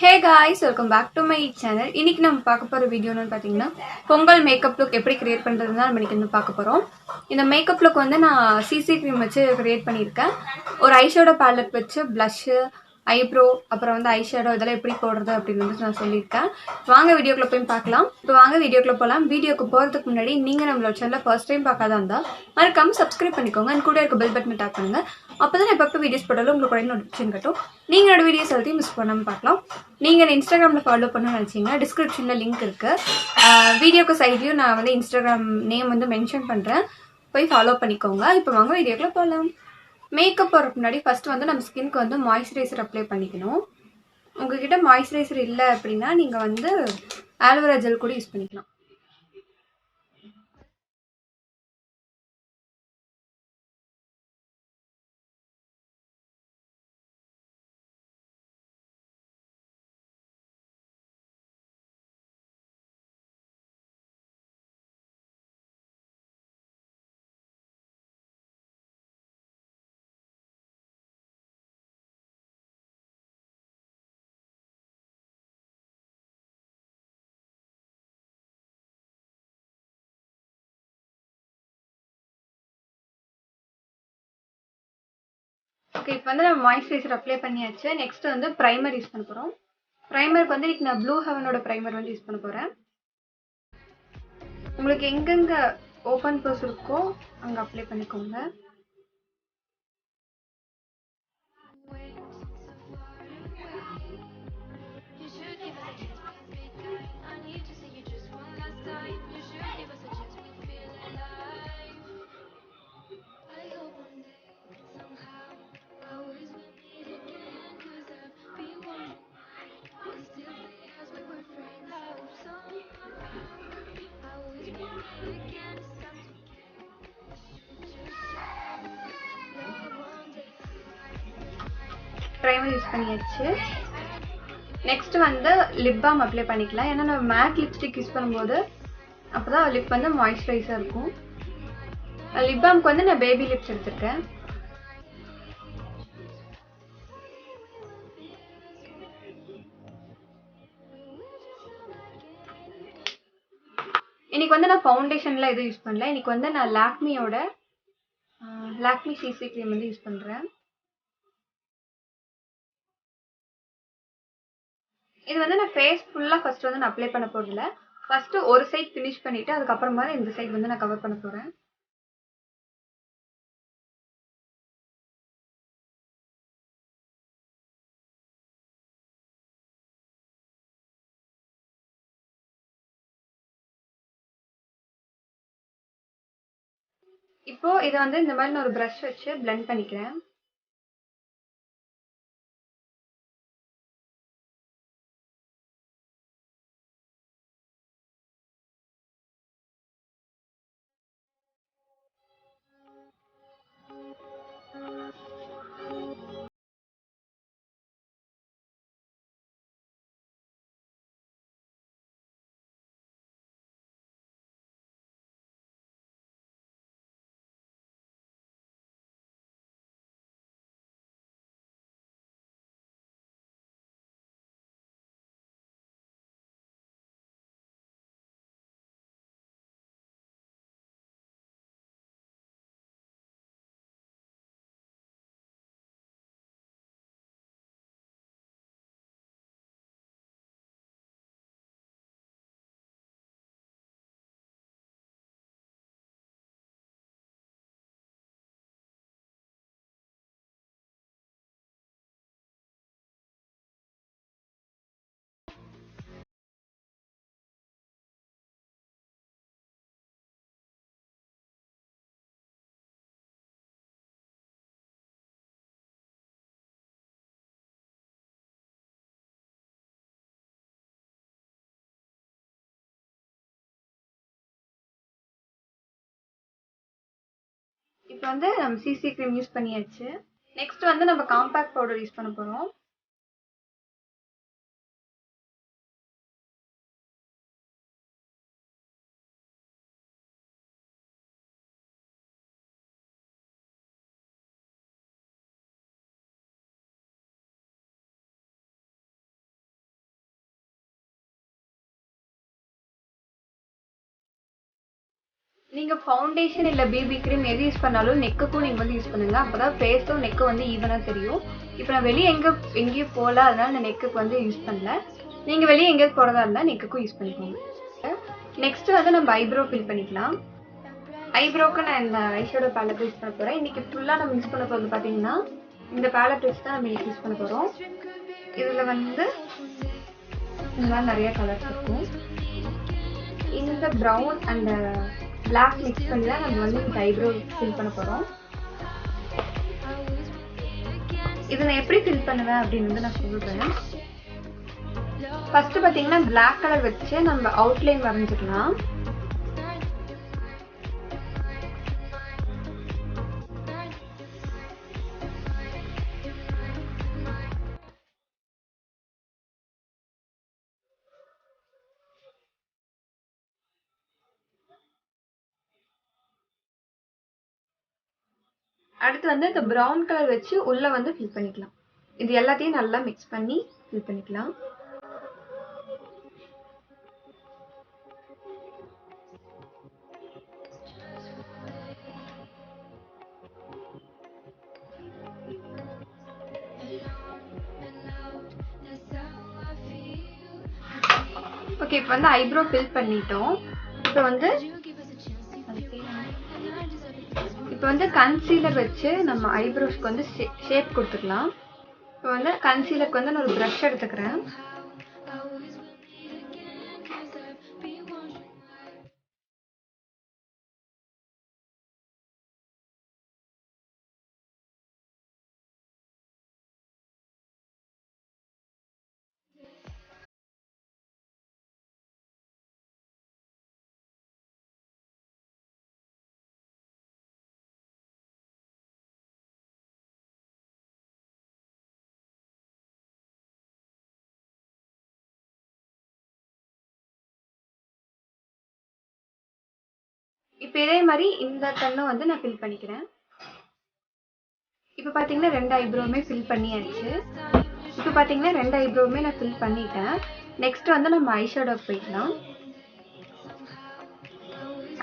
Hey guys, welcome back to my channel. இன்னைக்கு நம்ம பார்க்க போற வீடியோன்னு பாத்தீங்கன்னா பொங்கல் மேக்கப் லுக் எப்படி கிரியேட் பண்றதுன்னு நம்ம இன்னைக்கு பார்க்க போறோம். இந்த மேக்கப் லுக் வந்து நான் சிசி கிரீம் வச்சு கிரியேட் பண்ணியிருக்கேன். ஒரு ஐஷேடோ பேலட் வச்சு blush, ஐப்ரோ அப்புறம் வந்து ஐஷேடோ இதெல்லாம் எப்படி போடுறது அப்படின்னு வந்து நான் சொல்லியிருக்கேன். வாங்க வீடியோக்குள்ள போய் பார்க்கலாம். இப்போ வாங்க வீடியோக்குள்ள போகலாம். வீடியோக்கு போறதுக்கு முன்னாடி நீங்க நம்மளோட சேனலை ஃபர்ஸ்ட் டைம் பார்க்காதா இருந்தா மறக்காம சப்ஸ்கிரைப் பண்ணிக்கோங்க. அண்ட் கூட இருக்க பெல் பட்டனை டேப் பண்ணுங்க. அப்பதான் எப்போ வீடியோஸ் போட்டாலும் உங்களுக்கு உடனே நோட்டிஃபிகேஷன் கட்டும். நீங்க என்னோட வீடியோஸ் எல்லாத்தையும் மிஸ் பண்ணாம பார்க்கலாம். நீங்க இன்ஸ்டாகிராம்ல ஃபாலோ பண்ணணும்னு நினைச்சீங்கன்னா டிஸ்கிரிப்ஷன்ல லிங்க் இருக்கு. வீடியோக்கு சைட்லயும் நான் வந்து இன்ஸ்டாகிராம் நேம் வந்து மென்ஷன் பண்றேன். போய் ஃபாலோ பண்ணிக்கோங்க. இப்போ வாங்க வீடியோக்குள்ள போகலாம். மேக்கப் போடுறதுக்கு முன்னாடி ஃபர்ஸ்ட் வந்து நம்ம ஸ்கின்க்கு வந்து மாய்ஸ்சரைசர் அப்ளை பண்ணிக்கணும். உங்ககிட்ட மாய்ஸ்சரைசர் இல்லை அப்படின்னா நீங்க வந்து ஆலோவேரா ஜெல் கூட யூஸ் பண்ணிக்கலாம். ஓகே, இப்போ வந்து நம்ம மாய்ஸ்சரைசர் அப்ளை பண்ணியாச்சு. நெக்ஸ்ட் வந்து ப்ரைமர் யூஸ் பண்ண போறோம். ப்ரைமருக்கு வந்து இன்னைக்கு நான் ப்ளூ ஹெவனோட ப்ரைமர் வந்து யூஸ் பண்ண போறேன். உங்களுக்கு எங்கெங்க ஓப்பன் போர்ஸ் இருக்கோ அங்க அப்ளை பண்ணிக்கோங்க. ப்ரைமர் யூஸ் பண்ணியாச்சு. நெக்ஸ்ட் வந்து லிப் பாம் அப்ளை பண்ணிக்கலாம். ஏன்னா நம்ம மேட் லிப்ஸ்டிக் யூஸ் பண்ணும்போது அப்போதான் லிப் வந்து மாய்ஸ்சரைஸாக இருக்கும். லிப் பாம்க்கு வந்து நான் பேபி லிப்ஸ் எடுத்திருக்கேன். இன்னைக்கு வந்து நான் ஃபவுண்டேஷன்ல எதுவும் யூஸ் பண்ணல. இன்னைக்கு வந்து நான் லாக்மி சிசி கிரீம் வந்து யூஸ் பண்றேன். இது வந்து நான் ஃபேஸ் ஃபுல்லா ஃபர்ஸ்ட் வந்து நான் அப்ளை பண்ண போறதில்ல. ஃபர்ஸ்ட் ஒரு சைடு ஃபினிஷ் பண்ணிட்டு அதுக்கப்புறமா இந்த சைடு வந்து நான் கவர் பண்ண போறேன். இப்போ இதை வந்து இந்த மாதிரி நான் ஒரு ப்ரஷ் வச்சு பிளெண்ட் பண்ணிக்கிறேன். இப்போ வந்து நம்ம சிசி கிரீம் யூஸ் பண்ணியாச்சு. நெக்ஸ்ட் வந்து நம்ம காம்பாக்ட் பவுடர் யூஸ் பண்ண போறோம். நீங்கள் ஃபவுண்டேஷன் இல்லை பிபி க்ரீம் எது யூஸ் பண்ணாலும் நெக்குக்கும் நீங்கள் வந்து யூஸ் பண்ணுங்கள். அப்போ தான் ஃபேஸும் நெக்கு வந்து ஈவனாக தெரியும். இப்போ நான் வெளியே எங்கேயும் போகல, அதனால் நான் நெக்குக்கு வந்து யூஸ் பண்ணல. நீங்கள் வெளியே எங்கேயாவது போகிறதா இருந்தால் நெக்குக்கும் யூஸ் பண்ணிக்கோங்க. நெக்ஸ்ட்டு வந்து நம்ம ஐப்ரோ ஃபில் பண்ணிக்கலாம். ஐப்ரோக்கு நான் இந்த ஐஷேடோ பேலட் யூஸ் பண்ண போகிறேன். இன்றைக்கி ஃபுல்லாக நம்ம யூஸ் பண்ண போகிறது பார்த்தீங்கன்னா இந்த பேலட் வச்சு தான் நம்ம யூஸ் பண்ண போகிறோம். இதில் வந்து இந்த மாதிரி நிறைய கலர்ஸ் இருக்கும். இந்த ப்ரௌன் அண்ட் பிளாக் மிக்ஸ் பண்ணி தான் நம்ம வந்து இந்த ஐப்ரோ ஃபில் பண்ண போகிறோம். இதை நான் எப்படி ஃபில் பண்ணுவேன் அப்படின்னு வந்து நான் சொல்கிறேன். ஃபஸ்ட்டு பார்த்தீங்கன்னா பிளாக் கலர் வச்சு நம்ம அவுட்லைன் வரைஞ்சிக்கலாம். அடுத்து வந்து இந்த ப்ரௌன் கலர் வச்சு உள்ளே வந்து ஃபில் பண்ணிக்கலாம். இது எல்லாத்தையும் நல்லா மிக்ஸ் பண்ணி ஃபில் பண்ணிக்கலாம். ஓகே, இப்போ வந்து ஐப்ரோ ஃபில் பண்ணிட்டோம். இப்போ வந்து கன்சீலர் வச்சு நம்ம ஐப்ரோஸ்க்கு வந்து ஷேப் கொடுத்துக்கலாம். இப்போ வந்து கன்சீலருக்கு வந்து நான் ஒரு ப்ரஷ் எடுத்துக்கிறேன். இப்போ இதே மாதிரி இந்த கண்ணும் வந்து நான் ஃபில் பண்ணிக்கிறேன். இப்போ பார்த்தீங்கன்னா 2 ஐப்ரோவுமே ஃபில் பண்ணியாச்சு. இப்போ பார்த்தீங்கன்னா 2 ஐப்ரோவுமே நான் ஃபில் பண்ணிட்டேன். நெக்ஸ்ட் வந்து நம்ம ஐஷேடோவுக்கு போய்க்கலாம்.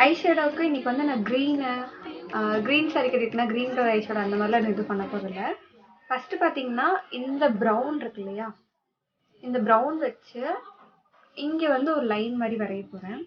ஐஷேடோவுக்கு இன்றைக்கி வந்து நான் க்ரீன் சாரி கட்டிட்டுனா க்ரீன் கலர் ஐஷேடோ அந்த மாதிரிலாம் நான் இது பண்ண போதில்லை. ஃபஸ்ட்டு பார்த்தீங்கன்னா இந்த ப்ரௌன் இருக்கு இல்லையா, இந்த ப்ரௌன் வச்சு இங்கே வந்து ஒரு லைன் மாதிரி வரைய போகிறேன்.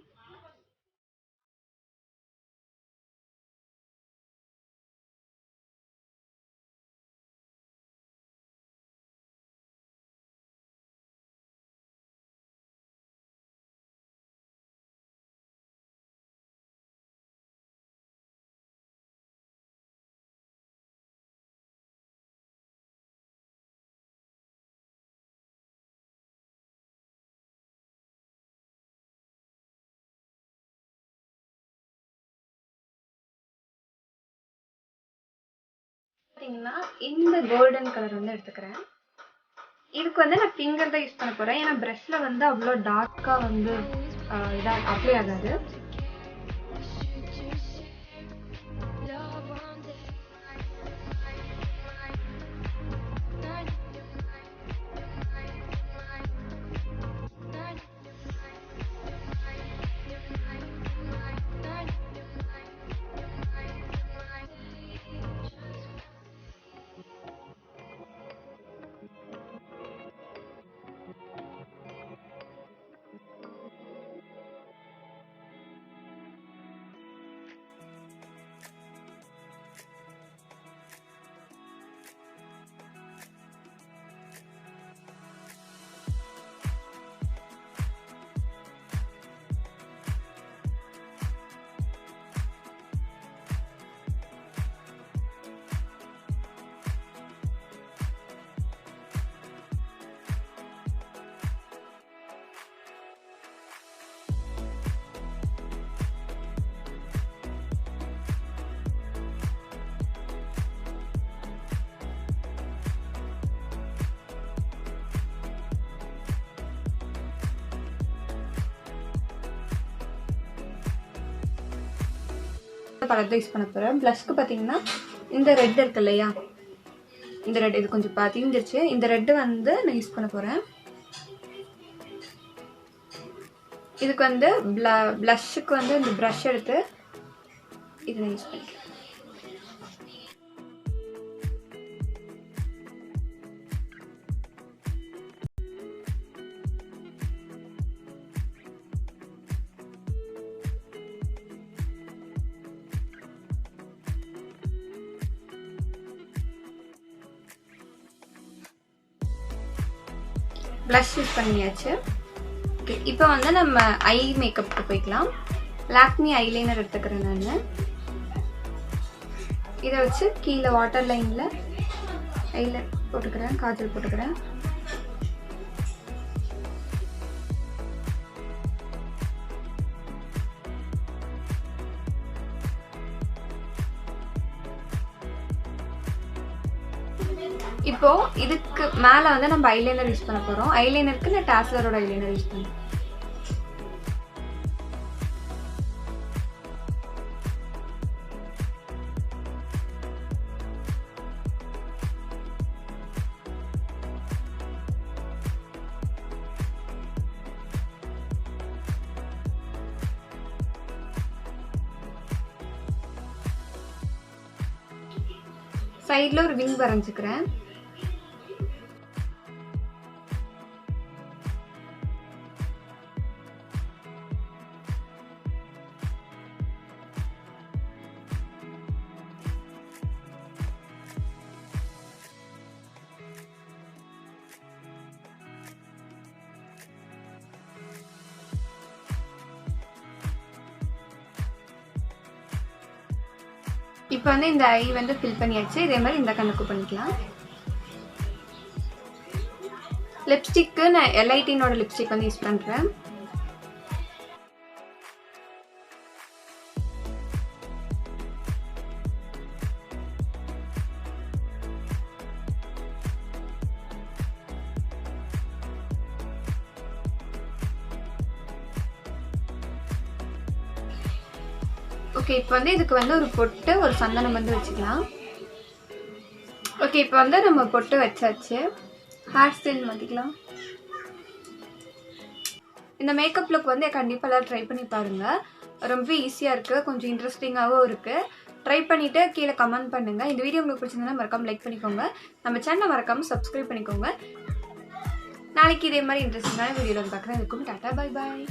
பார்த்தீங்கன்னா இந்த கோல்டன் கலர் வந்து எடுத்துக்கிறேன். இதுக்கு வந்து நான் ஃபிங்கர் தான் யூஸ் பண்ண போகிறேன். ஏன்னா ப்ரஷ்ஷில் வந்து அவ்வளோ டார்க்காக வந்து இதாக அப்ளை ஆகாது. கலர் தான் யூஸ் பண்ண போகிறேன். ப்ளஷ்க்கு பார்த்தீங்கன்னா இந்த ரெட் இருக்கு இல்லையா, இந்த ரெட் இது கொஞ்சம் தீந்துருச்சு. இந்த ரெட்டு வந்து நான் யூஸ் பண்ண போகிறேன். இதுக்கு வந்து ப்ளஷ்ஷுக்கு வந்து இந்த ப்ரஷ் எடுத்து இதை நான் யூஸ் பண்ணிக்கிறேன். ப்ளஷ் யூஸ் பண்ணியாச்சு. ஓகே, இப்போ வந்து நம்ம ஐ மேக்கப்புக்கு போய்க்கலாம். லாக்மி ஐலைனர் எடுத்துக்கிறேன் நான். இதை வச்சு கீழே வாட்டர் லைனில் ஐலைனர் போட்டுக்கிறேன், காஜல் போட்டுக்கிறேன். இப்போ இதுக்கு மேலே வந்து நம்ம ஐலைனர் யூஸ் பண்ண போகிறோம். ஐலைனருக்கு நான் டாஸ்லரோட ஐலைனர் யூஸ் பண்ணுறேன். சைடில் ஒரு விங் வரைஞ்சிக்கிறேன். இப்போ வந்து இந்த ஐ வந்து ஃபில் பண்ணியாச்சு. இதே மாதிரி இந்த கண்ணுக்கு பண்ணிக்கலாம். லிப்ஸ்டிக்கு நான் எல்ஐடினோட லிப்ஸ்டிக் வந்து யூஸ் பண்ணுறேன். ஓகே, இப்போ வந்து இதுக்கு வந்து ஒரு பொட்டு ஒரு சந்தனம் வந்து வச்சுக்கலாம். ஓகே, இப்போ வந்து நம்ம பொட்டு வச்சாச்சு. ஹேர் ஸ்டைல் மாற்றிக்கலாம். இந்த மேக்கப் லுக் வந்து கண்டிப்பாக எல்லாம் ட்ரை பண்ணி பாருங்கள். ரொம்ப ஈஸியாக இருக்குது, கொஞ்சம் இன்ட்ரெஸ்டிங்காகவும் இருக்குது. ட்ரை பண்ணிவிட்டு கீழே கமெண்ட் பண்ணுங்கள். இந்த வீடியோ உங்களுக்கு பிடிச்சிருந்தா மறக்காமல் லைக் பண்ணிக்கோங்க. நம்ம சேனலை மறக்காமல் சப்ஸ்கிரைப் பண்ணிக்கோங்க. நாளைக்கு இதே மாதிரி இன்ட்ரெஸ்டிங்கான வீடியோவில் பார்க்குறேன். இதுக்கும் டாட்டா, பை பாய்.